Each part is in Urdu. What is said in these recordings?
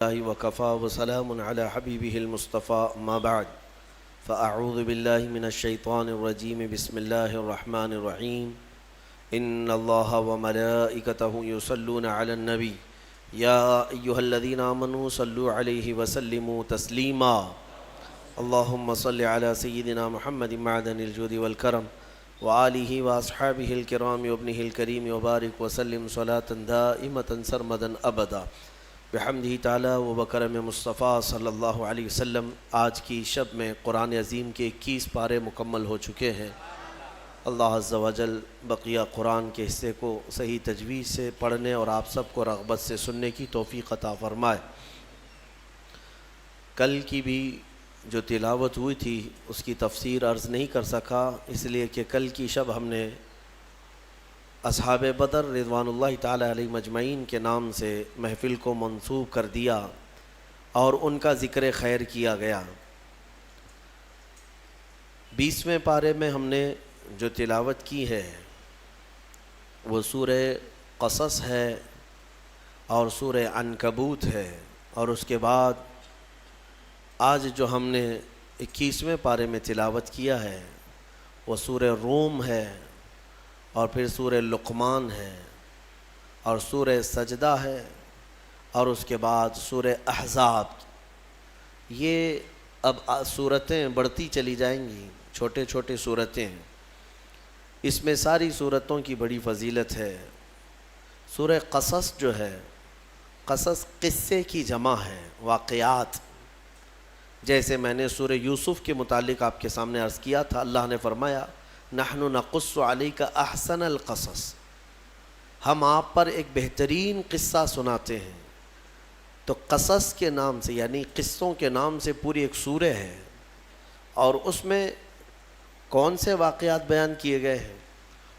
الله وكفى وسلام على حبيبه المصطفى ما بعد فأعوذ بالله من الشيطان الرجيم بسم الله الرحمن الرحيم إن الله وملائكته يصلون على النبي يا أيها الذين آمنوا صلوا عليه وسلموا تسليما اللهم صل على سيدنا محمد معدن الجود والكرم وآله وأصحابه الكرام وابنه الكريم وبارك وسلم صلاة دائمة سرمدا أبدا بحمدہ تعالی و بکرم مصطفیٰ صلی اللہ علیہ وسلم۔ آج کی شب میں قرآن عظیم کے 21 پارے مکمل ہو چکے ہیں۔ اللہ عز و جل بقیہ قرآن کے حصے کو صحیح تجوید سے پڑھنے اور آپ سب کو رغبت سے سننے کی توفیق عطا فرمائے۔ کل کی بھی جو تلاوت ہوئی تھی اس کی تفسیر عرض نہیں کر سکا، اس لیے کہ کل کی شب ہم نے اصحاب بدر رضوان اللہ تعالی علیہ مجمعین کے نام سے محفل کو منسوب کر دیا اور ان کا ذکر خیر کیا گیا۔ 20ویں پارے میں ہم نے جو تلاوت کی ہے وہ سورہ قصص ہے اور سورہ عنکبوت ہے، اور اس کے بعد آج جو ہم نے 21ویں پارے میں تلاوت کیا ہے وہ سورہ روم ہے، اور پھر سورہ لقمان ہے، اور سورہ سجدہ ہے، اور اس کے بعد سورہ احزاب۔ یہ اب سورتیں بڑھتی چلی جائیں گی، چھوٹے چھوٹے سورتیں ہیں۔ اس میں ساری سورتوں کی بڑی فضیلت ہے۔ سورہ قصص جو ہے، قصص قصے کی جمع ہے، واقعات۔ جیسے میں نے سورہ یوسف کے متعلق آپ کے سامنے عرض کیا تھا، اللہ نے فرمایا نحن نقص علیک احسن القصص، ہم آپ پر ایک بہترین قصہ سناتے ہیں۔ تو قصص کے نام سے یعنی قصوں کے نام سے پوری ایک سورہ ہے، اور اس میں کون سے واقعات بیان کیے گئے ہیں؟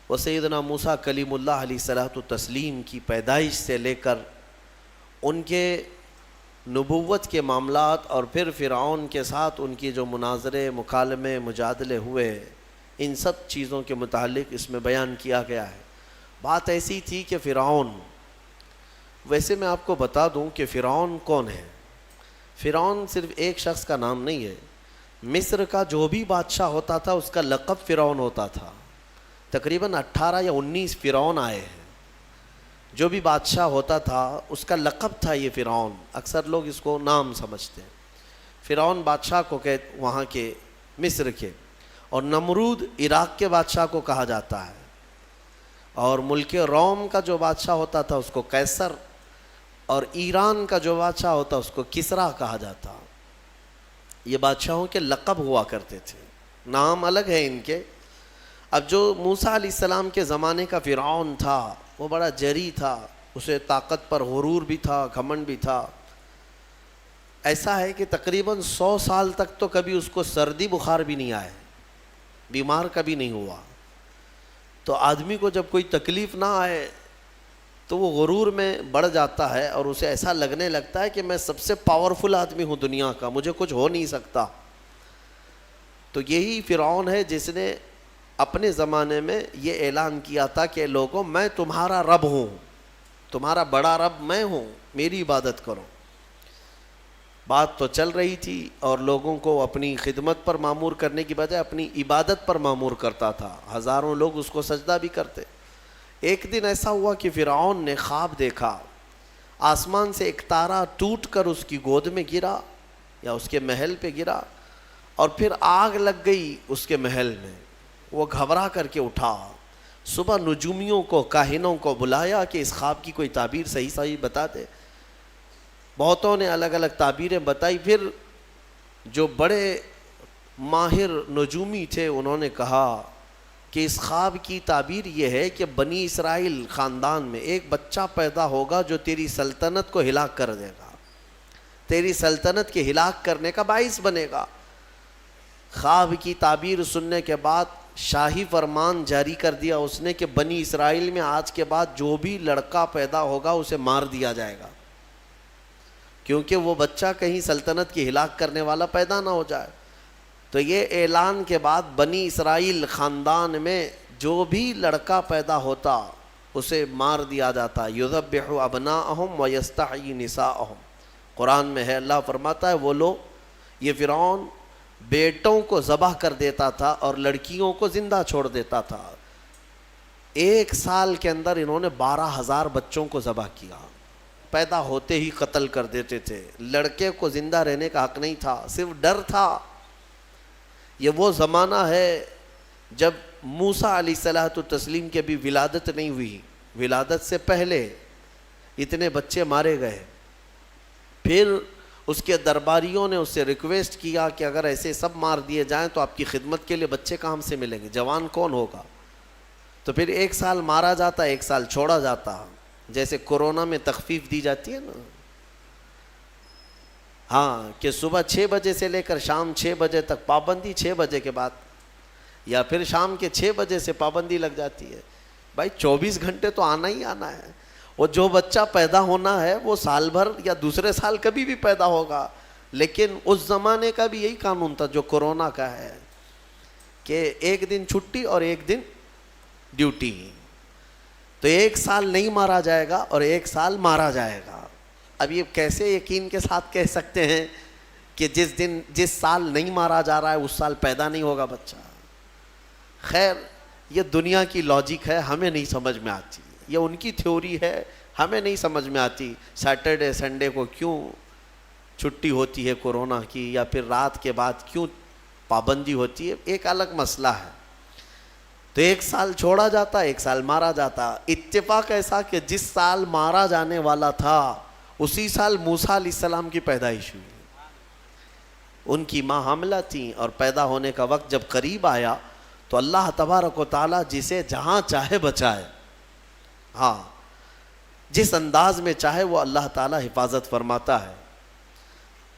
وہ سیدنا موسیٰ کلیم اللہ علیہ الصلوۃ والتسلیم کی پیدائش سے لے کر ان کے نبوت کے معاملات، اور پھر فرعون کے ساتھ ان کی جو مناظرے، مکالمے، مجادلے ہوئے، ان سب چیزوں کے متعلق اس میں بیان کیا گیا ہے۔ بات ایسی تھی کہ فرعون، ویسے میں آپ کو بتا دوں کہ فرعون کون ہے۔ فرعون صرف ایک شخص کا نام نہیں ہے۔ مصر کا جو بھی بادشاہ ہوتا تھا اس کا لقب فرعون ہوتا تھا۔ تقریباً 18 یا 19 فرعون آئے ہیں۔ جو بھی بادشاہ ہوتا تھا اس کا لقب تھا یہ فرعون، اکثر لوگ اس کو نام سمجھتے ہیں۔ فرعون بادشاہ کو وہاں کے مصر کے، اور نمرود عراق کے بادشاہ کو کہا جاتا ہے، اور ملک روم کا جو بادشاہ ہوتا تھا اس کو قیصر، اور ایران کا جو بادشاہ ہوتا اس کو کسریٰ کہا جاتا۔ یہ بادشاہوں کے لقب ہوا کرتے تھے، نام الگ ہے ان کے۔ اب جو موسیٰ علیہ السلام کے زمانے کا فرعون تھا وہ بڑا جری تھا، اسے طاقت پر غرور بھی تھا، گھمنڈ بھی تھا۔ ایسا ہے کہ تقریباً 100 سال تک تو کبھی اس کو سردی بخار بھی نہیں آئے، بیمار کبھی نہیں ہوا۔ تو آدمی کو جب کوئی تکلیف نہ آئے تو وہ غرور میں بڑھ جاتا ہے، اور اسے ایسا لگنے لگتا ہے کہ میں سب سے پاورفل آدمی ہوں دنیا کا، مجھے کچھ ہو نہیں سکتا۔ تو یہی فرعون ہے جس نے اپنے زمانے میں یہ اعلان کیا تھا کہ لوگوں میں تمہارا رب ہوں، تمہارا بڑا رب میں ہوں، میری عبادت کرو۔ بات تو چل رہی تھی، اور لوگوں کو اپنی خدمت پر مامور کرنے کی بجائے اپنی عبادت پر مامور کرتا تھا۔ ہزاروں لوگ اس کو سجدہ بھی کرتے۔ ایک دن ایسا ہوا کہ فرعون نے خواب دیکھا، آسمان سے ایک تارا ٹوٹ کر اس کی گود میں گرا یا اس کے محل پہ گرا، اور پھر آگ لگ گئی اس کے محل میں۔ وہ گھبرا کر کے اٹھا، صبح نجومیوں کو، کاہنوں کو بلایا کہ اس خواب کی کوئی تعبیر صحیح بتا دے۔ بہتوں نے الگ الگ تعبیریں بتائی۔ پھر جو بڑے ماہر نجومی تھے انہوں نے کہا کہ اس خواب کی تعبیر یہ ہے کہ بنی اسرائیل خاندان میں ایک بچہ پیدا ہوگا جو تیری سلطنت کو ہلاک کر دے گا، تیری سلطنت کے ہلاک کرنے کا باعث بنے گا۔ خواب کی تعبیر سننے کے بعد شاہی فرمان جاری کر دیا اس نے کہ بنی اسرائیل میں آج کے بعد جو بھی لڑکا پیدا ہوگا اسے مار دیا جائے گا، کیونکہ وہ بچہ کہیں سلطنت کی ہلاک کرنے والا پیدا نہ ہو جائے۔ تو یہ اعلان کے بعد بنی اسرائیل خاندان میں جو بھی لڑکا پیدا ہوتا اسے مار دیا جاتا۔ یذبح ابناءہم ویستحیی نساءہم، قرآن میں ہے، اللہ فرماتا ہے وہ لوگ، یہ فرعون بیٹوں کو ذبح کر دیتا تھا اور لڑکیوں کو زندہ چھوڑ دیتا تھا۔ 1 سال کے اندر انہوں نے 12,000 بچوں کو ذبح کیا، پیدا ہوتے ہی قتل کر دیتے تھے۔ لڑکے کو زندہ رہنے کا حق نہیں تھا، صرف ڈر تھا۔ یہ وہ زمانہ ہے جب موسیٰ علیہ الصلوۃ والتسلیم کی بھی ولادت نہیں ہوئی، ولادت سے پہلے اتنے بچے مارے گئے۔ پھر اس کے درباریوں نے اس سے ریکویسٹ کیا کہ اگر ایسے سب مار دیے جائیں تو آپ کی خدمت کے لیے بچے کہاں سے ملیں گے، جوان کون ہوگا؟ تو پھر 1 سال مارا جاتا، 1 سال چھوڑا جاتا، جیسے کورونا میں تخفیف دی جاتی ہے نا، ہاں، کہ صبح 6 بجے سے لے کر شام 6 بجے تک پابندی، 6 بجے کے بعد، یا پھر شام کے 6 بجے سے پابندی لگ جاتی ہے۔ بھائی 24 گھنٹے تو آنا ہی آنا ہے، وہ جو بچہ پیدا ہونا ہے وہ سال بھر یا دوسرے سال کبھی بھی پیدا ہوگا۔ لیکن اس زمانے کا بھی یہی قانون تھا جو کورونا کا ہے، کہ 1 دن چھٹی اور 1 دن ڈیوٹی، تو 1 سال نہیں مارا جائے گا اور 1 سال مارا جائے گا۔ اب یہ کیسے یقین کے ساتھ کہہ سکتے ہیں کہ جس سال نہیں مارا جا رہا ہے اس سال پیدا نہیں ہوگا بچہ؟ خیر، یہ دنیا کی لاجک ہے، ہمیں نہیں سمجھ میں آتی، یہ ان کی تھیوری ہے، ہمیں نہیں سمجھ میں آتی۔ سیٹرڈے سنڈے کو کیوں چھٹی ہوتی ہے کورونا کی، یا پھر رات کے بعد کیوں پابندی ہوتی ہے، ایک الگ مسئلہ ہے۔ تو 1 سال چھوڑا جاتا، 1 سال مارا جاتا۔ اتفاق ایسا کہ جس سال مارا جانے والا تھا اسی سال موسیٰ علیہ السلام کی پیدائش ہوئی۔ ان کی ماں حاملہ تھیں اور پیدا ہونے کا وقت جب قریب آیا تو اللہ تبارک و تعالیٰ جسے جہاں چاہے بچائے، ہاں، جس انداز میں چاہے وہ اللہ تعالیٰ حفاظت فرماتا ہے۔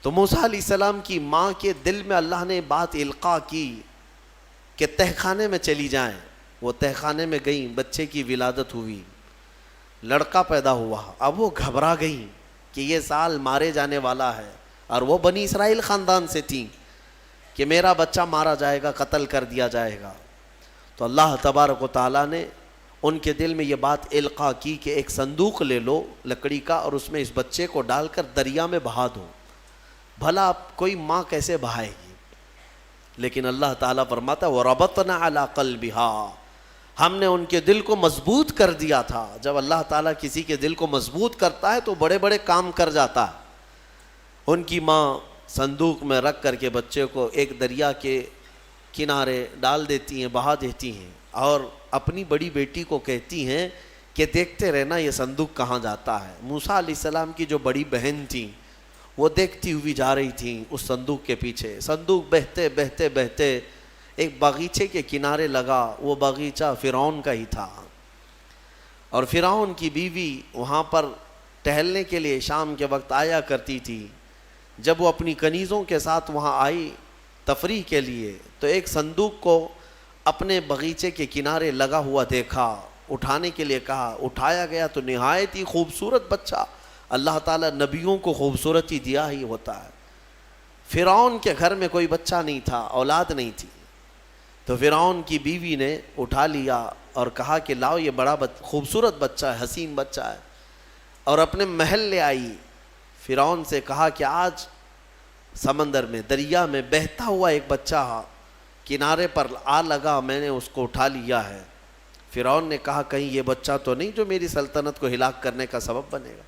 تو موسیٰ علیہ السلام کی ماں کے دل میں اللہ نے بات القاء کی کہ تہ خانے میں چلی جائیں۔ وہ تہ خانے میں گئیں، بچے کی ولادت ہوئی، لڑکا پیدا ہوا۔ اب وہ گھبرا گئیں کہ یہ سال مارے جانے والا ہے، اور وہ بنی اسرائیل خاندان سے تھیں کہ میرا بچہ مارا جائے گا، قتل کر دیا جائے گا۔ تو اللہ تبارک و تعالیٰ نے ان کے دل میں یہ بات القاء کی کہ ایک صندوق لے لو لکڑی کا، اور اس میں اس بچے کو ڈال کر دریا میں بہا دو۔ بھلا کوئی ماں کیسے بہائے گی؟ لیکن اللہ تعالیٰ فرماتا ہے وَرَبَطْنَا عَلَىٰ قَلْبِهَا، ہم نے ان کے دل کو مضبوط کر دیا تھا۔ جب اللہ تعالیٰ کسی کے دل کو مضبوط کرتا ہے تو بڑے بڑے کام کر جاتا ہے۔ ان کی ماں صندوق میں رکھ کر کے بچے کو ایک دریا کے کنارے ڈال دیتی ہیں، بہا دیتی ہیں، اور اپنی بڑی بیٹی کو کہتی ہیں کہ دیکھتے رہنا یہ صندوق کہاں جاتا ہے۔ موسیٰ علیہ السلام کی جو بڑی بہن تھیں وہ دیکھتی ہوئی جا رہی تھیں اس صندوق کے پیچھے۔ صندوق بہتے بہتے بہتے ایک باغیچے کے کنارے لگا۔ وہ باغیچہ فرعون کا ہی تھا، اور فرعون کی بیوی وہاں پر ٹہلنے کے لیے شام کے وقت آیا کرتی تھی۔ جب وہ اپنی کنیزوں کے ساتھ وہاں آئی تفریح کے لیے تو ایک صندوق کو اپنے باغیچے کے کنارے لگا ہوا دیکھا، اٹھانے کے لیے کہا، اٹھایا گیا تو نہایت ہی خوبصورت بچہ۔ اللہ تعالیٰ نبیوں کو خوبصورتی دیا ہی ہوتا ہے۔ فرعون کے گھر میں کوئی بچہ نہیں تھا، اولاد نہیں تھی، تو فرعون کی بیوی نے اٹھا لیا اور کہا کہ لاؤ یہ بڑا خوبصورت بچہ ہے، حسین بچہ ہے، اور اپنے محل لے آئی۔ فرعون سے کہا کہ آج سمندر میں، دریا میں بہتا ہوا ایک بچہ کنارے پر آ لگا، میں نے اس کو اٹھا لیا ہے۔ فرعون نے کہا کہیں یہ بچہ تو نہیں جو میری سلطنت کو ہلاک کرنے کا سبب بنے گا؟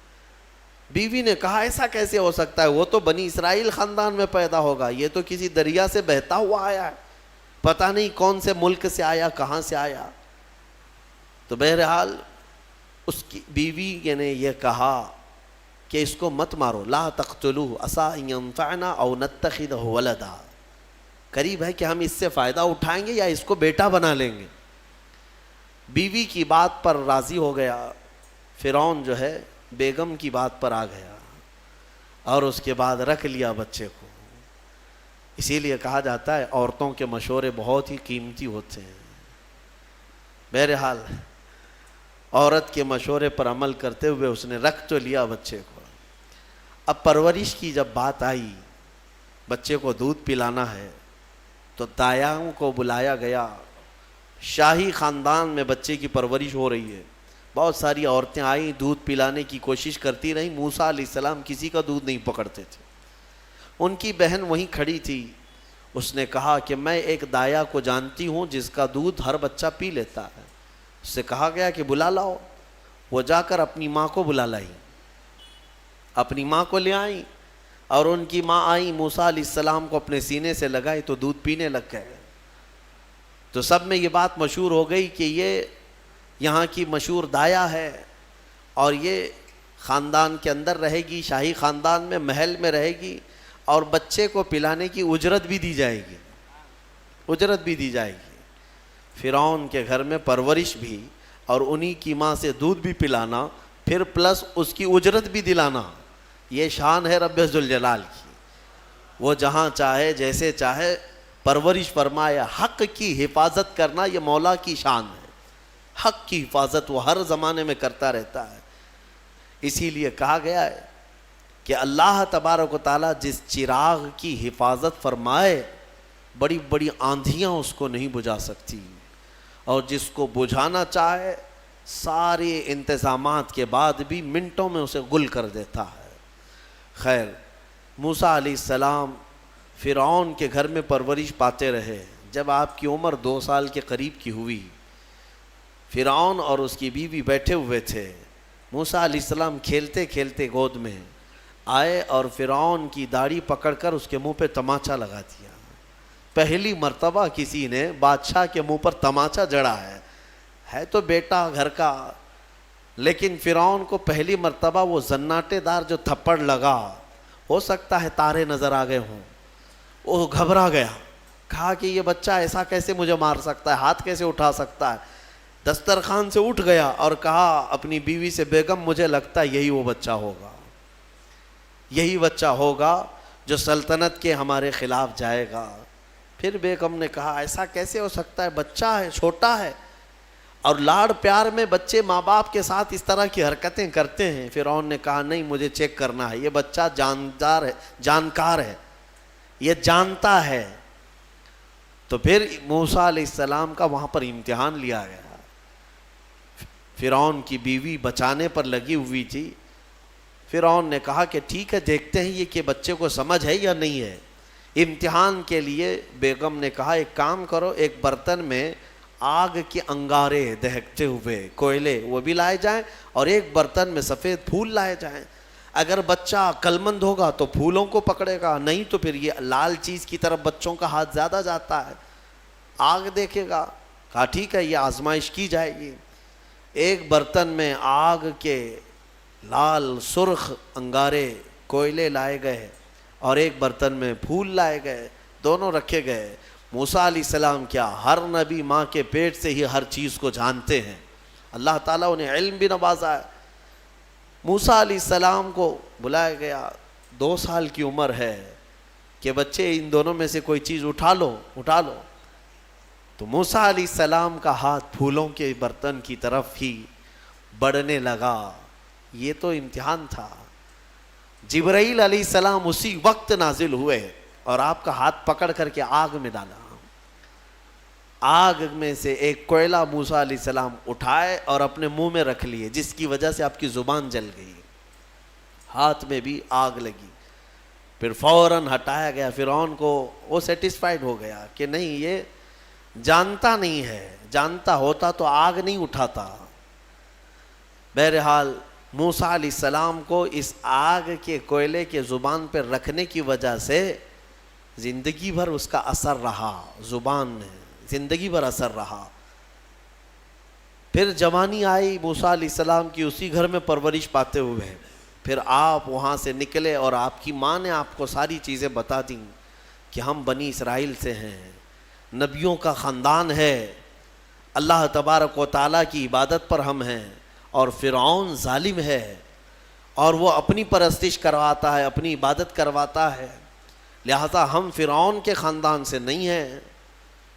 بیوی نے کہا ایسا کیسے ہو سکتا ہے، وہ تو بنی اسرائیل خاندان میں پیدا ہوگا، یہ تو کسی دریا سے بہتا ہوا آیا ہے، پتہ نہیں کون سے ملک سے آیا، کہاں سے آیا۔ تو بہرحال اس کی بیوی نے یہ کہا کہ اس کو مت مارو، لا تقتلوه عسى ان ينفعنا او نتخذه ولدا، قریب ہے کہ ہم اس سے فائدہ اٹھائیں گے یا اس کو بیٹا بنا لیں گے۔ بیوی کی بات پر راضی ہو گیا فرعون، جو ہے بیگم کی بات پر آ گیا، اور اس کے بعد رکھ لیا بچے کو۔ اسی لیے کہا جاتا ہے عورتوں کے مشورے بہت ہی قیمتی ہوتے ہیں۔ بہرحال عورت کے مشورے پر عمل کرتے ہوئے اس نے رکھ تو لیا بچے کو۔ اب پرورش کی جب بات آئی، بچے کو دودھ پلانا ہے، تو دایاؤں کو بلایا گیا۔ شاہی خاندان میں بچے کی پرورش ہو رہی ہے، بہت ساری عورتیں آئیں، دودھ پلانے کی کوشش کرتی رہیں، موسیٰ علیہ السلام کسی کا دودھ نہیں پکڑتے تھے۔ ان کی بہن وہیں کھڑی تھی، اس نے کہا کہ میں ایک دایا کو جانتی ہوں جس کا دودھ ہر بچہ پی لیتا ہے۔ اس سے کہا گیا کہ بلا لاؤ۔ وہ جا کر اپنی ماں کو بلا لائی، اپنی ماں کو لے آئیں، اور ان کی ماں آئیں، موسیٰ علیہ السلام کو اپنے سینے سے لگائی تو دودھ پینے لگ گئے۔ تو سب میں یہ بات مشہور ہو گئی کہ یہ یہاں کی مشہور دایا ہے، اور یہ خاندان کے اندر رہے گی، شاہی خاندان میں، محل میں رہے گی، اور بچے کو پلانے کی اجرت بھی دی جائے گی، اجرت بھی دی جائے گی۔ فرعون کے گھر میں پرورش بھی، اور انہی کی ماں سے دودھ بھی پلانا، پھر پلس اس کی اجرت بھی دلانا، یہ شان ہے رب ذوالجلال کی۔ وہ جہاں چاہے جیسے چاہے پرورش فرمائے، حق کی حفاظت کرنا یہ مولا کی شان ہے۔ حق کی حفاظت وہ ہر زمانے میں کرتا رہتا ہے۔ اسی لیے کہا گیا ہے کہ اللہ تبارک و تعالیٰ جس چراغ کی حفاظت فرمائے، بڑی بڑی آندھیاں اس کو نہیں بجھا سکتی، اور جس کو بجھانا چاہے سارے انتظامات کے بعد بھی منٹوں میں اسے گل کر دیتا ہے۔ خیر، موسیٰ علیہ السلام فرعون کے گھر میں پرورش پاتے رہے۔ جب آپ کی عمر 2 سال کے قریب کی ہوئی، فرعون اور اس کی بیوی بیٹھے ہوئے تھے، موسیٰ علیہ السلام کھیلتے کھیلتے گود میں آئے اور فرعون کی داڑھی پکڑ کر اس کے منہ پہ تماچا لگا دیا۔ پہلی مرتبہ کسی نے بادشاہ کے منہ پر تماچا جڑا ہے تو بیٹا گھر کا، لیکن فرعون کو پہلی مرتبہ وہ زناٹے دار جو تھپڑ لگا، ہو سکتا ہے تارے نظر آ گئے ہوں، وہ گھبرا گیا، کہا کہ یہ بچہ ایسا کیسے مجھے مار سکتا ہے، ہاتھ کیسے اٹھا سکتا ہے۔ دسترخوان سے اٹھ گیا اور کہا اپنی بیوی سے، بیگم مجھے لگتا ہے یہی وہ بچہ ہوگا، یہی بچہ ہوگا جو سلطنت کے ہمارے خلاف جائے گا۔ پھر بیگم نے کہا ایسا کیسے ہو سکتا ہے، بچہ ہے، چھوٹا ہے، اور لاڑ پیار میں بچے ماں باپ کے ساتھ اس طرح کی حرکتیں کرتے ہیں۔ فرعون نے کہا نہیں، مجھے چیک کرنا ہے، یہ بچہ جاندار ہے، جانکار ہے، یہ جانتا ہے۔ تو پھر موسیٰ علیہ السلام کا وہاں پر امتحان لیا گیا۔ فرعون کی بیوی بچانے پر لگی ہوئی تھی۔ فرعون نے کہا کہ ٹھیک ہے، دیکھتے ہیں یہ کہ بچے کو سمجھ ہے یا نہیں ہے۔ امتحان کے لیے بیگم نے کہا ایک کام کرو، ایک برتن میں آگ کے انگارے دہکتے ہوئے کوئلے وہ بھی لائے جائیں، اور ایک برتن میں سفید پھول لائے جائیں۔ اگر بچہ عقل مند ہوگا تو پھولوں کو پکڑے گا، نہیں تو پھر یہ لال چیز کی طرف بچوں کا ہاتھ زیادہ جاتا ہے، آگ دیکھے گا۔ کہا ٹھیک ہے، یہ آزمائش کی جائے گی۔ ایک برتن میں آگ کے لال سرخ انگارے کوئلے لائے گئے، اور ایک برتن میں پھول لائے گئے، دونوں رکھے گئے۔ موسیٰ علیہ السلام کیا، ہر نبی ماں کے پیٹ سے ہی ہر چیز کو جانتے ہیں، اللہ تعالیٰ انہیں علم بھی نوازا ہے۔ موسیٰ علیہ السلام کو بلایا گیا، 2 سال کی عمر ہے کہ بچے ان دونوں میں سے کوئی چیز اٹھا لو۔ تو موسیٰ علیہ السلام کا ہاتھ پھولوں کے برتن کی طرف ہی بڑھنے لگا۔ یہ تو امتحان تھا۔ جبرائیل علیہ السلام اسی وقت نازل ہوئے اور آپ کا ہاتھ پکڑ کر کے آگ میں ڈالا۔ آگ میں سے ایک کوئلہ موسیٰ علیہ السلام اٹھائے اور اپنے منہ میں رکھ لیے، جس کی وجہ سے آپ کی زبان جل گئی، ہاتھ میں بھی آگ لگی۔ پھر فوراً ہٹایا گیا۔ فرعون کو وہ سیٹسفائیڈ ہو گیا کہ نہیں، یہ جانتا نہیں ہے، جانتا ہوتا تو آگ نہیں اٹھاتا۔ بہرحال موسیٰ علیہ السلام کو اس آگ کے کوئلے کے زبان پر رکھنے کی وجہ سے زندگی بھر اس کا اثر رہا، زبان میں زندگی بھر اثر رہا۔ پھر جوانی آئی موسیٰ علیہ السلام کی، اسی گھر میں پرورش پاتے ہوئے۔ پھر آپ وہاں سے نکلے اور آپ کی ماں نے آپ کو ساری چیزیں بتا دیں کہ ہم بنی اسرائیل سے ہیں، نبیوں کا خاندان ہے، اللہ تبارک و تعالیٰ کی عبادت پر ہم ہیں، اور فرعون ظالم ہے اور وہ اپنی پرستش کرواتا ہے، اپنی عبادت کرواتا ہے، لہذا ہم فرعون کے خاندان سے نہیں ہیں۔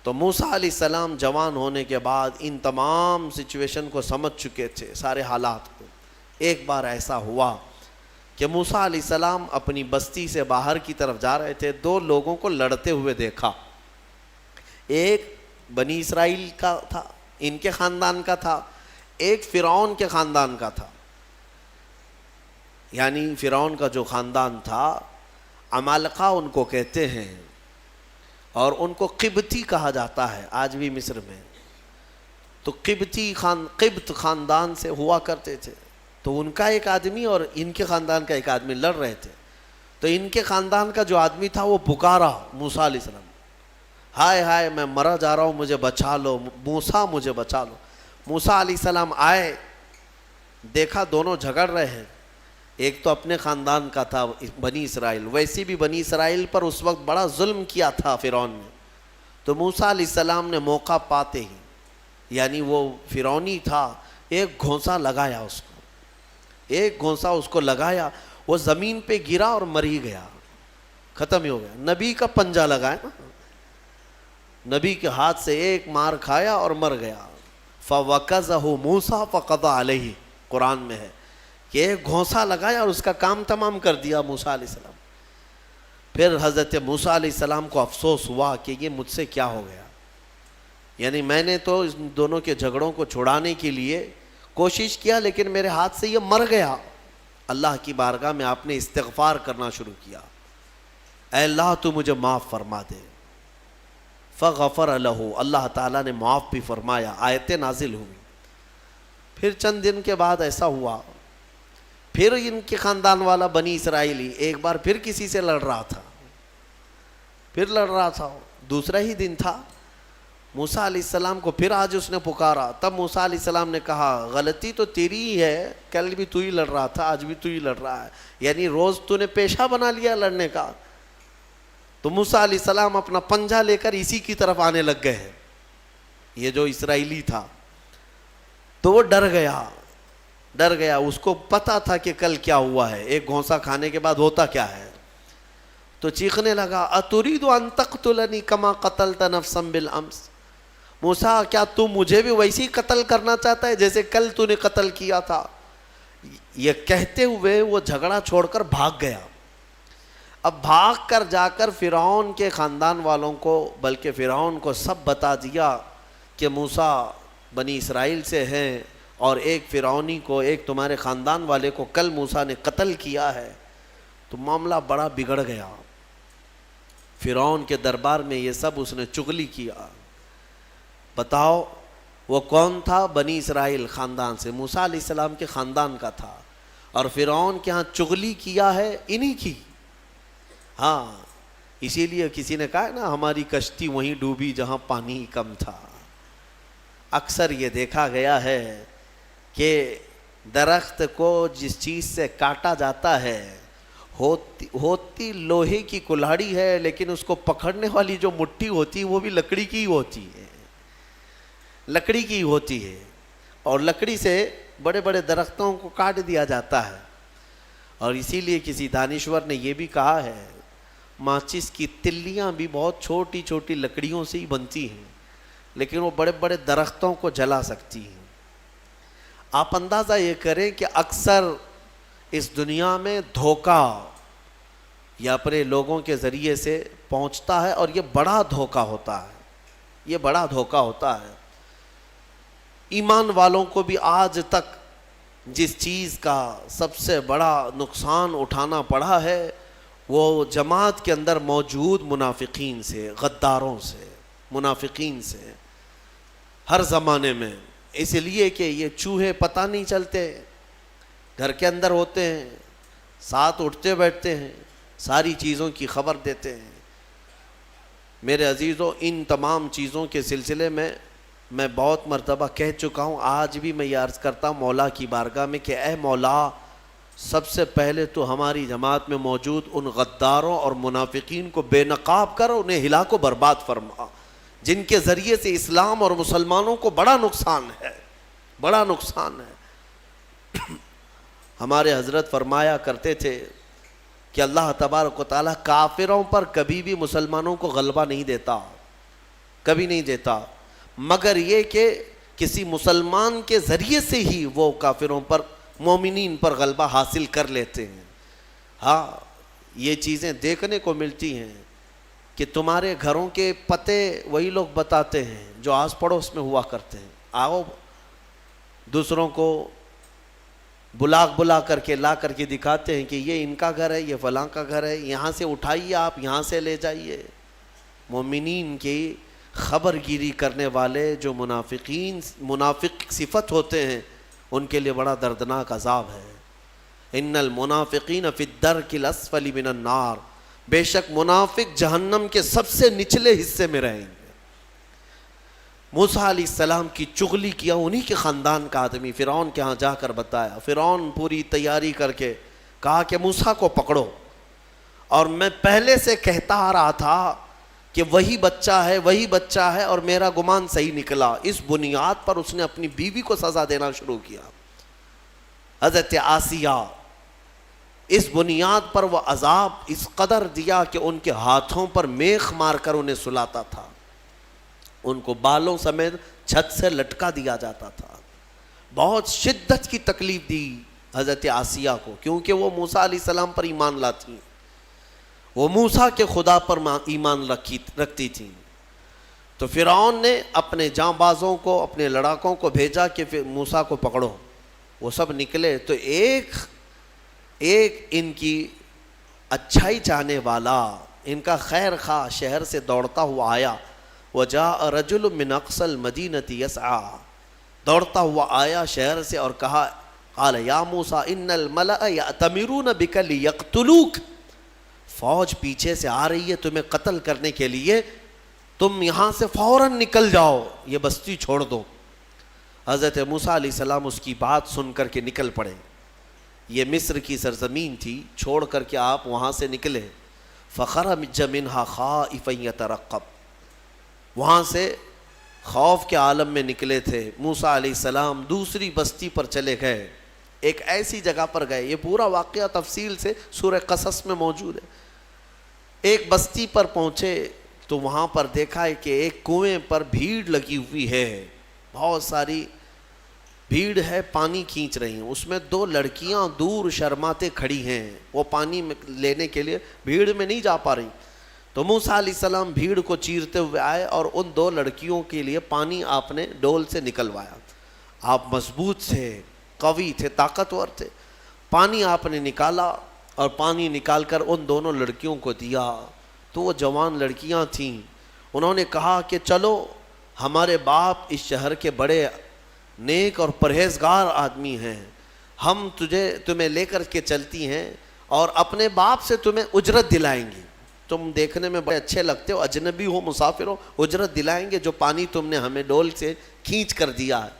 تو موسیٰ علیہ السلام جوان ہونے کے بعد ان تمام سچویشن کو سمجھ چکے تھے، سارے حالات کو۔ ایک بار ایسا ہوا کہ موسیٰ علیہ السلام اپنی بستی سے باہر کی طرف جا رہے تھے، 2 لوگوں کو لڑتے ہوئے دیکھا۔ ایک بنی اسرائیل کا تھا، ان کے خاندان کا تھا، ایک فرعون کے خاندان کا تھا، یعنی فرعون کا جو خاندان تھا عمالقہ ان کو کہتے ہیں، اور ان کو قبطی کہا جاتا ہے آج بھی مصر میں. تو قبط خاندان سے ہوا کرتے تھے. تو ان کا ایک آدمی اور ان کے خاندان کا ایک آدمی لڑ رہے تھے. تو ان کے خاندان کا جو آدمی تھا وہ پکارا موسیٰ علیہ السلام، ہائے ہائے میں مرا جا رہا ہوں، مجھے بچا لو موسیٰ، مجھے بچا لو. موسیٰ علیہ السلام آئے، دیکھا دونوں جھگڑ رہے ہیں. ایک تو اپنے خاندان کا تھا بنی اسرائیل، ویسی بھی بنی اسرائیل پر اس وقت بڑا ظلم کیا تھا فرعون نے. تو موسیٰ علیہ السلام نے موقع پاتے ہی، یعنی وہ فرعونی تھا، ایک گھونسا لگایا اس کو، ایک گھونسا اس کو لگایا، وہ زمین پہ گرا اور مر ہی گیا، ختم ہی ہو گیا. نبی کا پنجہ لگایا نا، نبی کے ہاتھ سے ایک مار کھایا اور مر گیا. فَوَكَزَهُ مُوسَىٰ فَقَضَىٰ عَلَيْهِ، قرآن میں ہے کہ ایک گھونسا لگایا اور اس کا کام تمام کر دیا موسیٰ علیہ السلام. پھر حضرت موسیٰ علیہ السلام کو افسوس ہوا کہ یہ مجھ سے کیا ہو گیا، یعنی میں نے تو اس دونوں کے جھگڑوں کو چھڑانے کے لیے کوشش کیا لیکن میرے ہاتھ سے یہ مر گیا. اللہ کی بارگاہ میں آپ نے استغفار کرنا شروع کیا، اے اللہ تو مجھے معاف فرما دے. فغفر لہ، اللہ تعالیٰ نے معاف بھی فرمایا، آیتیں نازل ہوئی. پھر چند دن کے بعد ایسا ہوا، پھر ان کے خاندان والا بنی اسرائیلی ایک بار پھر کسی سے لڑ رہا تھا، دوسرا ہی دن تھا. موسیٰ علیہ السلام کو پھر آج اس نے پکارا. تب موسیٰ علیہ السلام نے کہا غلطی تو تیری ہی ہے، کل بھی تو ہی لڑ رہا تھا، آج بھی تو ہی لڑ رہا ہے، یعنی روز تو نے پیشہ بنا لیا لڑنے کا. تو موسیٰ علیہ السلام اپنا پنجہ لے کر اسی کی طرف آنے لگ گئے ہیں، یہ جو اسرائیلی تھا. تو وہ ڈر گیا، اس کو پتا تھا کہ کل کیا ہوا ہے، ایک گھونسا کھانے کے بعد ہوتا کیا ہے. تو چیخنے لگا، اتريد ان تقتلني كما قتلت نفسا بالامس، موسیٰ کیا تو مجھے بھی ویسے ہی قتل کرنا چاہتا ہے جیسے کل تو نے قتل کیا تھا. یہ کہتے ہوئے وہ جھگڑا چھوڑ کر بھاگ گیا. اب بھاگ کر جا کر فرعون کے خاندان والوں کو، بلکہ فرعون کو سب بتا دیا کہ موسیٰ بنی اسرائیل سے ہیں، اور ایک فرعونی کو، ایک تمہارے خاندان والے کو کل موسیٰ نے قتل کیا ہے. تو معاملہ بڑا بگڑ گیا. فرعون کے دربار میں یہ سب اس نے چغلی کیا. بتاؤ وہ کون تھا؟ بنی اسرائیل خاندان سے، موسیٰ علیہ السلام کے خاندان کا تھا، اور فرعون کے ہاں چغلی کیا ہے انہی کی. ہاں، اسی لیے کسی نے کہا نا ہماری کشتی وہیں ڈوبی جہاں پانی کم تھا. اکثر یہ دیکھا گیا ہے کہ درخت کو جس چیز سے کاٹا جاتا ہے ہوتی لوہے کی کلاڑی ہے، لیکن اس کو پکڑنے والی جو مٹھی ہوتی ہے وہ بھی لکڑی کی ہوتی ہے، لکڑی کی ہوتی ہے. اور لکڑی سے بڑے بڑے درختوں کو کاٹ دیا جاتا ہے. اور اسی لیے کسی دانشور نے یہ بھی کہا ہے ماچس کی تلیاں بھی بہت چھوٹی چھوٹی لکڑیوں سے ہی بنتی ہیں، لیکن وہ بڑے بڑے درختوں کو جلا سکتی ہیں. آپ اندازہ یہ کریں کہ اکثر اس دنیا میں دھوکہ یا اپنے لوگوں کے ذریعے سے پہنچتا ہے، اور یہ بڑا دھوکہ ہوتا ہے، یہ بڑا دھوکہ ہوتا ہے. ایمان والوں کو بھی آج تک جس چیز کا سب سے بڑا نقصان اٹھانا پڑا ہے وہ جماعت کے اندر موجود منافقین سے، غداروں سے، منافقین سے، ہر زمانے میں. اس لیے کہ یہ چوہے پتہ نہیں چلتے، گھر کے اندر ہوتے ہیں، ساتھ اٹھتے بیٹھتے ہیں، ساری چیزوں کی خبر دیتے ہیں. میرے عزیزوں، ان تمام چیزوں کے سلسلے میں بہت مرتبہ کہہ چکا ہوں، آج بھی میں یہ عرض کرتا ہوں مولا کی بارگاہ میں کہ اے مولا، سب سے پہلے تو ہماری جماعت میں موجود ان غداروں اور منافقین کو بے نقاب کر انہیں ہلاک و برباد فرما، جن کے ذریعے سے اسلام اور مسلمانوں کو بڑا نقصان ہے، بڑا نقصان ہے. ہمارے حضرت فرمایا کرتے تھے کہ اللہ تبارک و تعالیٰ کافروں پر کبھی بھی مسلمانوں کو غلبہ نہیں دیتا، کبھی نہیں دیتا، مگر یہ کہ کسی مسلمان کے ذریعے سے ہی وہ کافروں پر، مومنین پر غلبہ حاصل کر لیتے ہیں. ہاں، یہ چیزیں دیکھنے کو ملتی ہیں کہ تمہارے گھروں کے پتے وہی لوگ بتاتے ہیں جو آس پڑوس میں ہوا کرتے ہیں. آؤ دوسروں کو بلا کر کے لا کر کے دکھاتے ہیں کہ یہ ان کا گھر ہے، یہ فلاں کا گھر ہے، یہاں سے اٹھائیے، آپ یہاں سے لے جائیے۔ مومنین کی خبر گیری کرنے والے جو منافق صفت ہوتے ہیں، ان کے لیے بڑا دردناک عذاب ہے۔ ان المنافقین فی الدرک الاسفل من النار، بے شک منافق جہنم کے سب سے نچلے حصے میں رہیں گے۔ موسیٰ علیہ السلام کی چغلی کیا انہی کے خاندان کا آدمی فرعون کے ہاں جا کر بتایا۔ فرعون پوری تیاری کر کے کہا کہ موسیٰ کو پکڑو، اور میں پہلے سے کہتا آ رہا تھا کہ وہی بچہ ہے اور میرا گمان صحیح نکلا۔ اس بنیاد پر اس نے اپنی بیوی کو سزا دینا شروع کیا، حضرت آسیہ۔ اس بنیاد پر وہ عذاب اس قدر دیا کہ ان کے ہاتھوں پر میخ مار کر انہیں سلاتا تھا، ان کو بالوں سمیت چھت سے لٹکا دیا جاتا تھا۔ بہت شدت کی تکلیف دی حضرت آسیہ کو، کیونکہ وہ موسیٰ علیہ السلام پر ایمان لاتی، وہ موسیٰ کے خدا پر ایمان رکھتی تھیں۔ تو فرعون نے اپنے جاں بازوں کو، اپنے لڑاکوں کو بھیجا کہ موسیٰ کو پکڑو۔ وہ سب نکلے تو ایک ان کی اچھائی چاہنے والا، ان کا خیر خواہ شہر سے دوڑتا ہوا آیا۔ وجاء رجل من اقصى المدینة یسعی، دوڑتا ہوا آیا شہر سے اور کہا، قال یا موسیٰ ان الملأ یأتمرون بک لیقتلوک، فوج پیچھے سے آ رہی ہے تمہیں قتل کرنے کے لیے، تم یہاں سے فوراً نکل جاؤ، یہ بستی چھوڑ دو۔ حضرت موسیٰ علیہ السلام اس کی بات سن کر کے نکل پڑے۔ یہ مصر کی سرزمین تھی، چھوڑ کر کے آپ وہاں سے نکلے۔ فخرج منہا خائفا یترقب، وہاں سے خوف کے عالم میں نکلے تھے۔ موسیٰ علیہ السلام دوسری بستی پر چلے گئے، ایک ایسی جگہ پر گئے، یہ پورا واقعہ تفصیل سے سورہ قصص میں موجود ہے۔ ایک بستی پر پہنچے تو وہاں پر دیکھا ہے کہ ایک کنویں پر بھیڑ لگی ہوئی ہے، بہت ساری بھیڑ ہے، پانی کھینچ رہی ہیں۔ اس میں دو لڑکیاں دور شرماتے کھڑی ہیں، وہ پانی لینے کے لیے بھیڑ میں نہیں جا پا رہی۔ تو موسیٰ علیہ السلام بھیڑ کو چیرتے ہوئے آئے اور ان دو لڑکیوں کے لیے پانی آپ نے ڈول سے نکلوایا۔ آپ مضبوط تھے، قوی تھے، طاقتور تھے۔ پانی آپ نے نکالا اور پانی نکال کر ان دونوں لڑکیوں کو دیا۔ تو وہ جوان لڑکیاں تھیں، انہوں نے کہا کہ چلو، ہمارے باپ اس شہر کے بڑے نیک اور پرہیزگار آدمی ہیں، ہم تمہیں لے کر کے چلتی ہیں اور اپنے باپ سے تمہیں اجرت دلائیں گے، تم دیکھنے میں بڑے اچھے لگتے ہو، اجنبی ہو، مسافر ہو، اجرت دلائیں گے جو پانی تم نے ہمیں ڈول سے کھینچ کر دیا ہے۔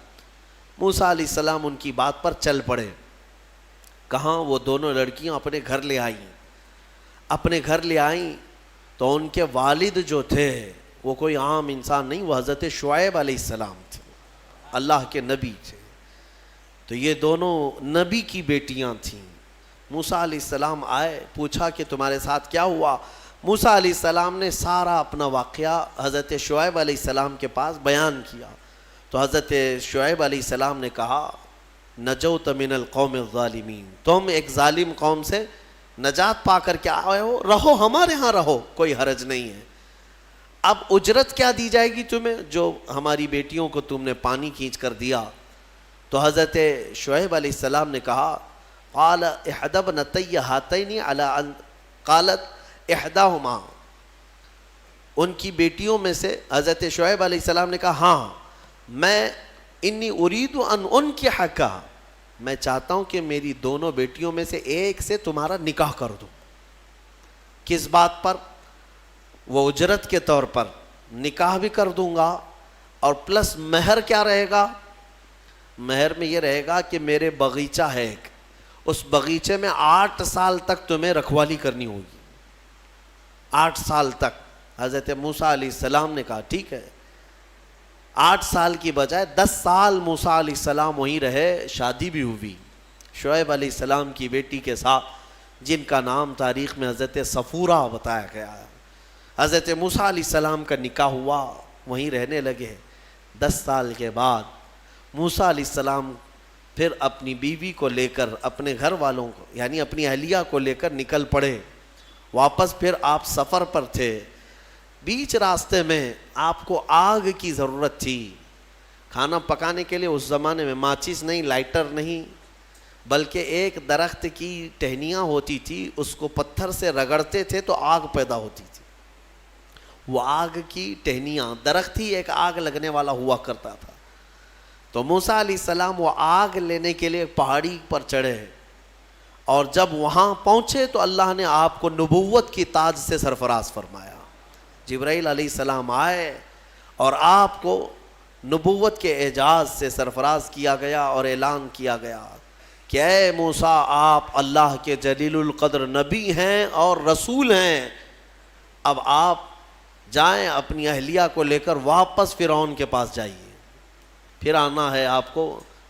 موسیٰ علیہ السلام ان کی بات پر چل پڑے۔ کہاں وہ دونوں لڑکیاں اپنے گھر لے آئیں۔ اپنے گھر لے آئیں تو ان کے والد جو تھے وہ کوئی عام انسان نہیں، وہ حضرت شعیب علیہ السلام تھے، اللہ کے نبی تھے۔ تو یہ دونوں نبی کی بیٹیاں تھیں۔ موسیٰ علیہ السلام آئے، پوچھا کہ تمہارے ساتھ کیا ہوا؟ موسیٰ علیہ السلام نے سارا اپنا واقعہ حضرت شعیب علیہ السلام کے پاس بیان کیا۔ تو حضرت شعیب علیہ السلام نے کہا، نجوت من القوم الظالمین، تم ایک ظالم قوم سے نجات پا کر کے آئے ہو، رہو ہمارے ہاں، رہو، کوئی حرج نہیں ہے۔ اب اجرت کیا دی جائے گی تمہیں جو ہماری بیٹیوں کو تم نے پانی کھینچ کر دیا؟ تو حضرت شعیب علیہ السلام نے کہا، قال احدى ابنتي هاتين على ان قالت احداهما، ان کی بیٹیوں میں سے حضرت شعیب علیہ السلام نے کہا، ہاں میں انی اريد ان انکحک، میں چاہتا ہوں کہ میری دونوں بیٹیوں میں سے ایک سے تمہارا نکاح کر دوں۔ کس بات پر؟ وہ اجرت کے طور پر نکاح بھی کر دوں گا، اور پلس مہر کیا رہے گا؟ مہر میں یہ رہے گا کہ میرے باغیچہ ہے ایک، اس باغیچے میں 8 سال تک تمہیں رکھوالی کرنی ہوگی، 8 سال تک۔ حضرت موسیٰ علیہ السلام نے کہا ٹھیک ہے۔ 8 سال کی بجائے 10 سال موسیٰ علیہ السلام وہیں رہے، شادی بھی ہوئی شعیب علیہ السلام کی بیٹی کے ساتھ، جن کا نام تاریخ میں حضرت صفورہ بتایا گیا ہے۔ حضرت موسیٰ علیہ السلام کا نکاح ہوا، وہیں رہنے لگے۔ 10 سال کے بعد موسیٰ علیہ السلام پھر اپنی بیوی کو لے کر، اپنے گھر والوں کو یعنی اپنی اہلیہ کو لے کر نکل پڑے۔ واپس پھر آپ سفر پر تھے، بیچ راستے میں آپ کو آگ کی ضرورت تھی۔ کھانا پکانے کے لیے اس زمانے میں ماچس نہیں، لائٹر نہیں، بلکہ ایک درخت کی ٹہنیاں ہوتی تھی، اس کو پتھر سے رگڑتے تھے تو آگ پیدا ہوتی تھی. وہ آگ کی ٹہنیاں، درخت ہی ایک آگ لگنے والا ہوا کرتا تھا. تو موسیٰ علیہ السلام وہ آگ لینے کے لیے پہاڑی پر چڑھے، اور جب وہاں پہنچے تو اللہ نے آپ کو نبوت کی تاج سے سرفراز فرمایا. جبرائیل علیہ السلام آئے اور آپ کو نبوت کے اعجاز سے سرفراز کیا گیا اور اعلان کیا گیا کہ اے موسیٰ، آپ اللہ کے جلیل القدر نبی ہیں اور رسول ہیں. اب آپ جائیں، اپنی اہلیہ کو لے کر واپس فرعون کے پاس جائیے، پھر آنا ہے آپ کو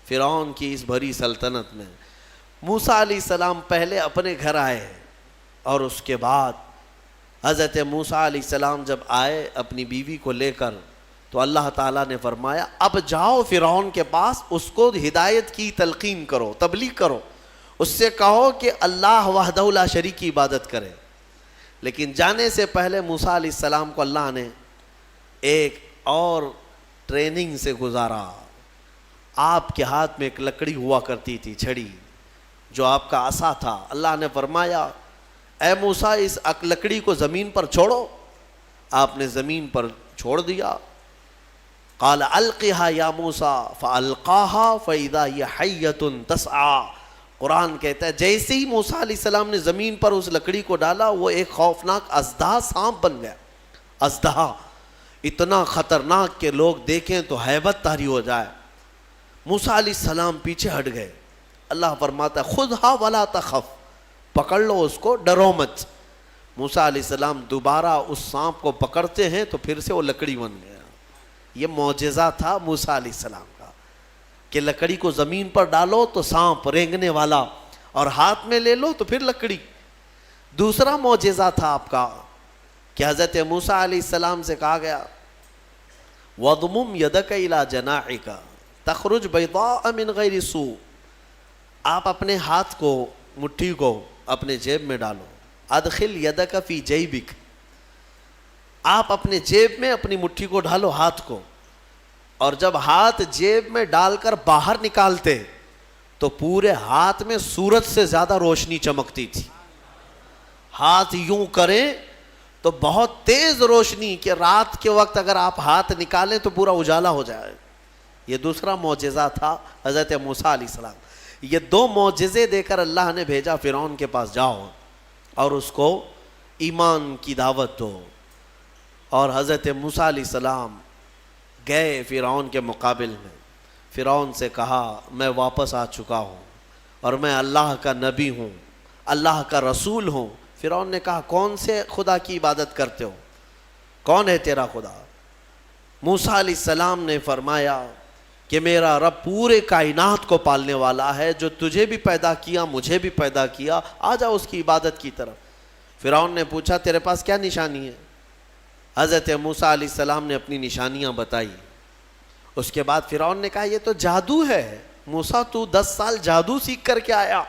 فرعون کی اس بھری سلطنت میں. موسیٰ علیہ السلام پہلے اپنے گھر آئے، اور اس کے بعد حضرت موسیٰ علیہ السلام جب آئے اپنی بیوی کو لے کر، تو اللہ تعالیٰ نے فرمایا اب جاؤ فرعون کے پاس، اس کو ہدایت کی تلقین کرو، تبلیغ کرو، اس سے کہو کہ اللہ وحدہ لا شریک کی عبادت کرے. لیکن جانے سے پہلے موسیٰ علیہ السلام کو اللہ نے ایک اور ٹریننگ سے گزارا. آپ کے ہاتھ میں ایک لکڑی ہوا کرتی تھی، چھڑی، جو آپ کا عصا تھا. اللہ نے فرمایا اے موسیٰ، اس لکڑی کو زمین پر چھوڑو. آپ نے زمین پر چھوڑ دیا. قال القها یا موسیٰ فالقاها فاذا هي حیۃ تسعى. قرآن کہتا ہے جیسے ہی موسیٰ علیہ السلام نے زمین پر اس لکڑی کو ڈالا، وہ ایک خوفناک اژدہا سانپ بن گیا. اژدہا اتنا خطرناک کہ لوگ دیکھیں تو ہیبت طاری ہو جائے. موسیٰ علیہ السلام پیچھے ہٹ گئے. اللہ فرماتا ہے خذھا ولا تخف، پکڑ لو اس کو، ڈرو مت. موسیٰ علیہ السلام دوبارہ اس سانپ کو پکڑتے ہیں تو پھر سے وہ لکڑی بن گیا. یہ معجزہ تھا موسیٰ علیہ السلام کا کہ لکڑی کو زمین پر ڈالو تو سانپ رینگنے والا، اور ہاتھ میں لے لو تو پھر لکڑی. دوسرا معجزہ تھا آپ کا کہ حضرت موسیٰ علیہ السلام سے کہا گیا وَضْمُمْ يَدَكَ إِلَى جَنَاحِكَ تَخْرُجْ بَيْضَاءَ مِنْ غَيْرِ سُوءٍ. آپ اپنے ہاتھ کو، مٹھی کو اپنے جیب میں ڈالو. ادخل يَدَكَ فِي جَيْبِكَ. آپ اپنے جیب میں اپنی مٹھی کو ڈالو، ہاتھ کو، اور جب ہاتھ جیب میں ڈال کر باہر نکالتے تو پورے ہاتھ میں سورج سے زیادہ روشنی چمکتی تھی. ہاتھ یوں کریں تو بہت تیز روشنی کہ رات کے وقت اگر آپ ہاتھ نکالیں تو پورا اجالا ہو جائے. یہ دوسرا معجزہ تھا حضرت موسیٰ علیہ السلام. یہ دو معجزے دے کر اللہ نے بھیجا فرعون کے پاس، جاؤ اور اس کو ایمان کی دعوت دو. اور حضرت موسیٰ علیہ السلام گئے فرعون کے مقابل میں. فرعون سے کہا میں واپس آ چکا ہوں اور میں اللہ کا نبی ہوں، اللہ کا رسول ہوں. فرعون نے کہا کون سے خدا کی عبادت کرتے ہو، کون ہے تیرا خدا؟ موسیٰ علیہ السلام نے فرمایا کہ میرا رب پورے کائنات کو پالنے والا ہے، جو تجھے بھی پیدا کیا مجھے بھی پیدا کیا، آ جا اس کی عبادت کی طرف. فرعون نے پوچھا تیرے پاس کیا نشانی ہے؟ حضرت موسیٰ علیہ السلام نے اپنی نشانیاں بتائی. اس کے بعد فرعون نے کہا یہ تو جادو ہے، موسیٰ تو 10 سال جادو سیکھ کر کے آیا.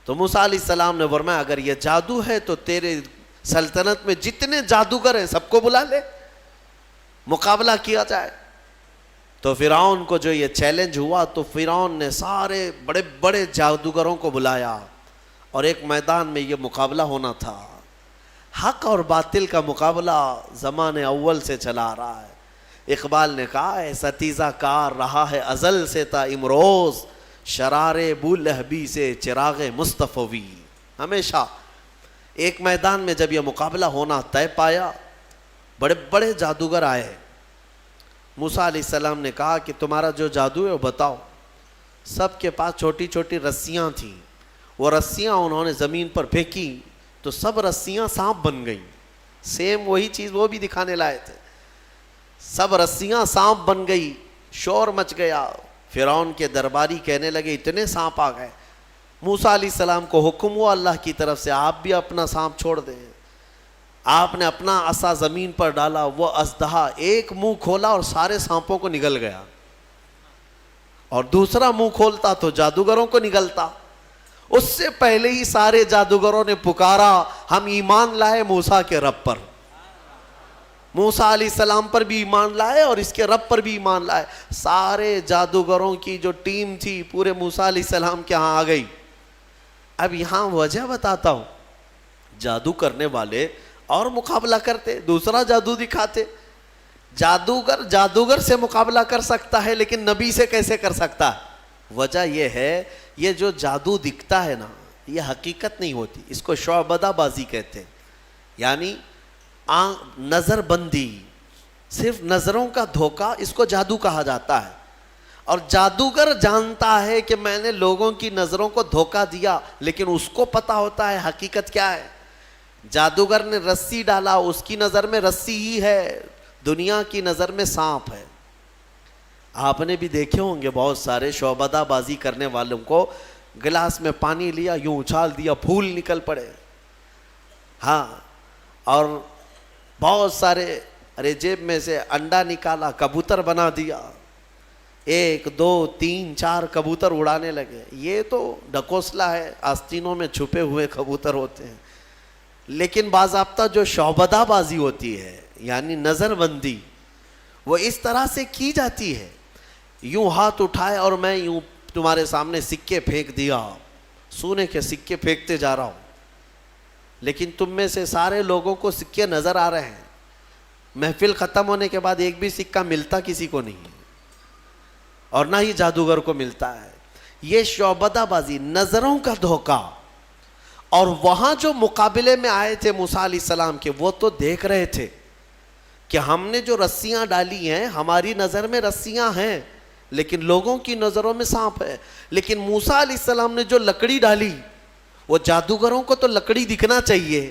تو موسیٰ علیہ السلام نے فرمایا اگر یہ جادو ہے تو تیرے سلطنت میں جتنے جادوگر ہیں سب کو بلا لے، مقابلہ کیا جائے. تو فرعون کو جو یہ چیلنج ہوا تو فرعون نے سارے بڑے بڑے جادوگروں کو بلایا اور ایک میدان میں یہ مقابلہ ہونا تھا. حق اور باطل کا مقابلہ زمانے اول سے چلا آ رہا ہے. اقبال نے کہا ہے ستیزہ کار رہا ہے ازل سے تا امروز، شرار بولہبی سے چراغ مصطفی. ہمیشہ ایک میدان میں جب یہ مقابلہ ہونا طے پایا، بڑے بڑے جادوگر آئے. موسیٰ علیہ السلام نے کہا کہ تمہارا جو جادو ہے وہ بتاؤ. سب کے پاس چھوٹی چھوٹی رسیاں تھیں. وہ رسیاں انہوں نے زمین پر پھینکی تو سب رسیاں سانپ بن گئیں. سیم وہی چیز وہ بھی دکھانے لائے تھے. سب رسیاں سانپ بن گئی، شور مچ گیا. فرعون کے درباری کہنے لگے اتنے سانپ آ گئے. موسیٰ علیہ السلام کو حکم ہوا اللہ کی طرف سے آپ بھی اپنا سانپ چھوڑ دیں. آپ نے اپنا عصا زمین پر ڈالا، وہ اژدہا ایک منہ کھولا اور سارے سانپوں کو نگل گیا، اور دوسرا منہ کھولتا تو جادوگروں کو نگلتا. اس سے پہلے ہی سارے جادوگروں نے پکارا ہم ایمان لائے موسیٰ کے رب پر. موسیٰ علیہ السلام پر بھی ایمان لائے اور اس کے رب پر بھی ایمان لائے. سارے جادوگروں کی جو ٹیم تھی پورے موسیٰ علیہ السلام کے ہاں آ گئی. اب یہاں وجہ بتاتا ہوں. جادو کرنے والے اور مقابلہ کرتے, دوسرا جادو دکھاتے. جادوگر سے مقابلہ کر سکتا ہے لیکن نبی سے کیسے کر سکتا ہے؟ وجہ یہ ہے, یہ جو جادو دکھتا ہے نا, یہ حقیقت نہیں ہوتی. اس کو شعبدہ بازی کہتے ہیں, یعنی نظر بندی, صرف نظروں کا دھوکہ, اس کو جادو کہا جاتا ہے. اور جادوگر جانتا ہے کہ میں نے لوگوں کی نظروں کو دھوکہ دیا, لیکن اس کو پتا ہوتا ہے حقیقت کیا ہے. جادوگر نے رسی ڈالا, اس کی نظر میں رسی ہی ہے, دنیا کی نظر میں سانپ ہے. آپ نے بھی دیکھے ہوں گے بہت سارے شعبدہ بازی کرنے والوں کو, گلاس میں پانی لیا, یوں اچھال دیا, پھول نکل پڑے. ہاں, اور بہت سارے, ارے جیب میں سے انڈا نکالا, کبوتر بنا دیا, 1 2 3 4 کبوتر اڑانے لگے. یہ تو ڈکوسلا ہے, آستینوں میں چھپے ہوئے کبوتر ہوتے ہیں. لیکن باضابطہ جو شعبدہ بازی ہوتی ہے, یعنی نظر بندی, وہ اس طرح سے کی جاتی ہے. یوں ہاتھ اٹھائے اور میں یوں تمہارے سامنے سکے پھینک دیا, سونے کے سکے پھینکتے جا رہا ہوں, لیکن تم میں سے سارے لوگوں کو سکے نظر آ رہے ہیں. محفل ختم ہونے کے بعد ایک بھی سکہ ملتا کسی کو نہیں, اور نہ ہی جادوگر کو ملتا ہے. یہ شعبدہ بازی, نظروں کا دھوکہ. اور وہاں جو مقابلے میں آئے تھے موسیٰ علیہ السلام کے, وہ تو دیکھ رہے تھے کہ ہم نے جو رسیاں ڈالی ہیں, ہماری نظر میں رسیاں ہیں لیکن لوگوں کی نظروں میں سانپ ہے. لیکن موسیٰ علیہ السلام نے جو لکڑی ڈالی, وہ جادوگروں کو تو لکڑی دکھنا چاہیے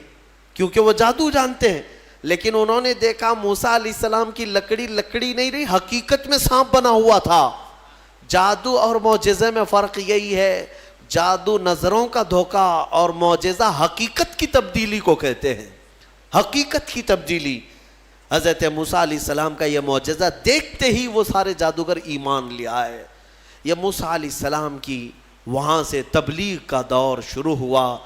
کیونکہ وہ جادو جانتے ہیں, لیکن انہوں نے دیکھا موسیٰ علیہ السلام کی لکڑی لکڑی نہیں رہی, حقیقت میں سانپ بنا ہوا تھا. جادو اور معجزے میں فرق یہی ہے, جادو نظروں کا دھوکہ اور معجزہ حقیقت کی تبدیلی کو کہتے ہیں. حقیقت کی تبدیلی. حضرت موسیٰ علیہ السلام کا یہ معجزہ دیکھتے ہی وہ سارے جادوگر ایمان لے آئے. یہ موسیٰ علیہ السلام کی وہاں سے تبلیغ کا دور شروع ہوا.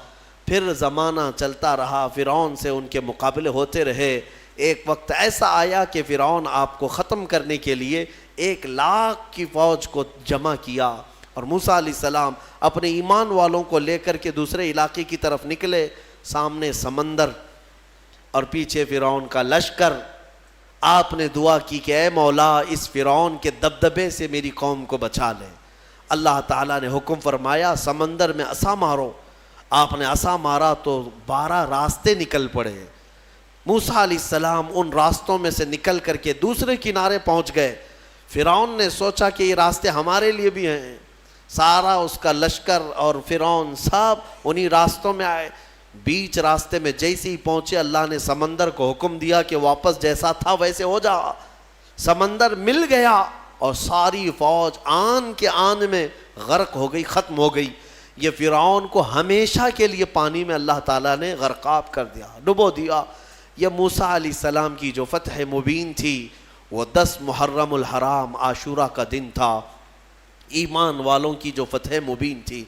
پھر زمانہ چلتا رہا, فرعون سے ان کے مقابلے ہوتے رہے. ایک وقت ایسا آیا کہ فرعون آپ کو ختم کرنے کے لیے 1,00,000 کی فوج کو جمع کیا, اور موسیٰ علیہ السلام اپنے ایمان والوں کو لے کر کے دوسرے علاقے کی طرف نکلے. سامنے سمندر اور پیچھے فرعون کا لشکر. آپ نے دعا کی کہ اے مولا, اس فرعون کے دبدبے سے میری قوم کو بچا لے. اللہ تعالیٰ نے حکم فرمایا سمندر میں عصا مارو. آپ نے عصا مارا تو 12 راستے نکل پڑے. موسیٰ علیہ السلام ان راستوں میں سے نکل کر کے دوسرے کنارے پہنچ گئے. فرعون نے سوچا کہ یہ راستے ہمارے لیے بھی ہیں. سارا اس کا لشکر اور فرعون سب انہی راستوں میں آئے. بیچ راستے میں جیسے ہی پہنچے, اللہ نے سمندر کو حکم دیا کہ واپس جیسا تھا ویسے ہو جا. سمندر مل گیا اور ساری فوج آن کے آن میں غرق ہو گئی, ختم ہو گئی. یہ فرعون کو ہمیشہ کے لیے پانی میں اللہ تعالیٰ نے غرقاب کر دیا, ڈبو دیا. یہ موسیٰ علیہ السلام کی جو فتح مبین تھی, وہ 10 محرم الحرام عاشورہ کا دن تھا. ایمان والوں کی جو فتح مبین تھی.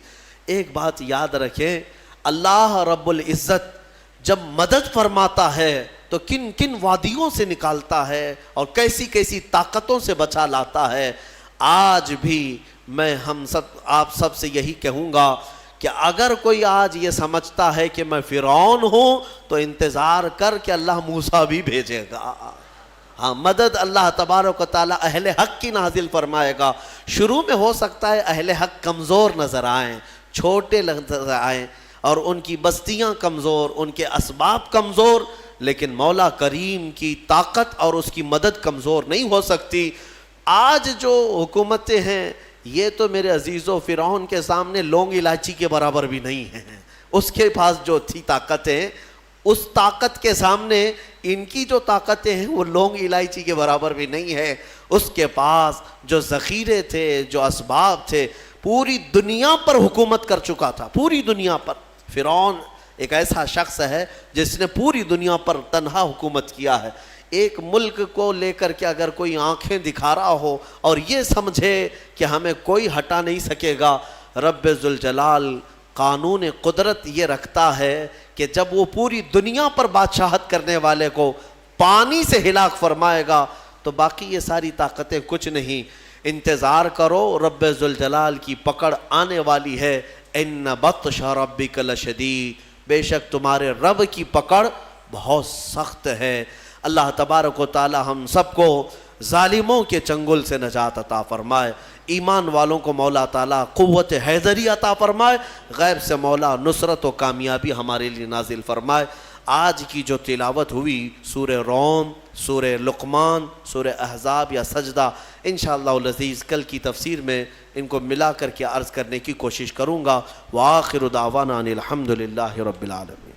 ایک بات یاد رکھیں, اللہ رب العزت جب مدد فرماتا ہے تو کن کن وادیوں سے نکالتا ہے اور کیسی کیسی طاقتوں سے بچا لاتا ہے. آج بھی میں آپ سب سے یہی کہوں گا کہ اگر کوئی آج یہ سمجھتا ہے کہ میں فرعون ہوں تو انتظار کر کہ اللہ موسیٰ بھی بھیجے گا. ہاں, مدد اللہ تبارک و تعالیٰ اہل حق کی نازل فرمائے گا. شروع میں ہو سکتا ہے اہل حق کمزور نظر آئیں, چھوٹے نظر آئیں, اور ان کی بستیاں کمزور, ان کے اسباب کمزور, لیکن مولا کریم کی طاقت اور اس کی مدد کمزور نہیں ہو سکتی. آج جو حکومتیں ہیں یہ تو میرے عزیزو فرعون کے سامنے لونگ الائچی کے برابر بھی نہیں ہیں. اس کے پاس جو تھی طاقتیں, اس طاقت کے سامنے ان کی جو طاقتیں ہیں وہ لونگ الائچی کے برابر بھی نہیں ہے. اس کے پاس جو ذخیرے تھے, جو اسباب تھے, پوری دنیا پر حکومت کر چکا تھا, پوری دنیا پر. فرعون ایک ایسا شخص ہے جس نے پوری دنیا پر تنہا حکومت کیا ہے. ایک ملک کو لے کر کے اگر کوئی آنکھیں دکھا رہا ہو اور یہ سمجھے کہ ہمیں کوئی ہٹا نہیں سکے گا, رب ذوالجلال قانون قدرت یہ رکھتا ہے کہ جب وہ پوری دنیا پر بادشاہت کرنے والے کو پانی سے ہلاک فرمائے گا تو باقی یہ ساری طاقتیں کچھ نہیں. انتظار کرو، رب ذوالجلال کی پکڑ آنے والی ہے. ان بطش ربک لشدید، بے شک تمہارے رب کی پکڑ بہت سخت ہے. اللہ تبارک و تعالی ہم سب کو ظالموں کے چنگل سے نجات عطا فرمائے. ایمان والوں کو مولا تعالیٰ قوت حیدری عطا فرمائے. غیب سے مولا نصرت و کامیابی ہمارے لیے نازل فرمائے. آج کی جو تلاوت ہوئی سورہ روم، سورہ لقمان، سورہ احزاب یا سجدہ، انشاءاللہ العزیز کل کی تفسیر میں ان کو ملا کر کے عرض کرنے کی کوشش کروں گا. وآخر دعوانا ان الحمدللہ رب العالمین.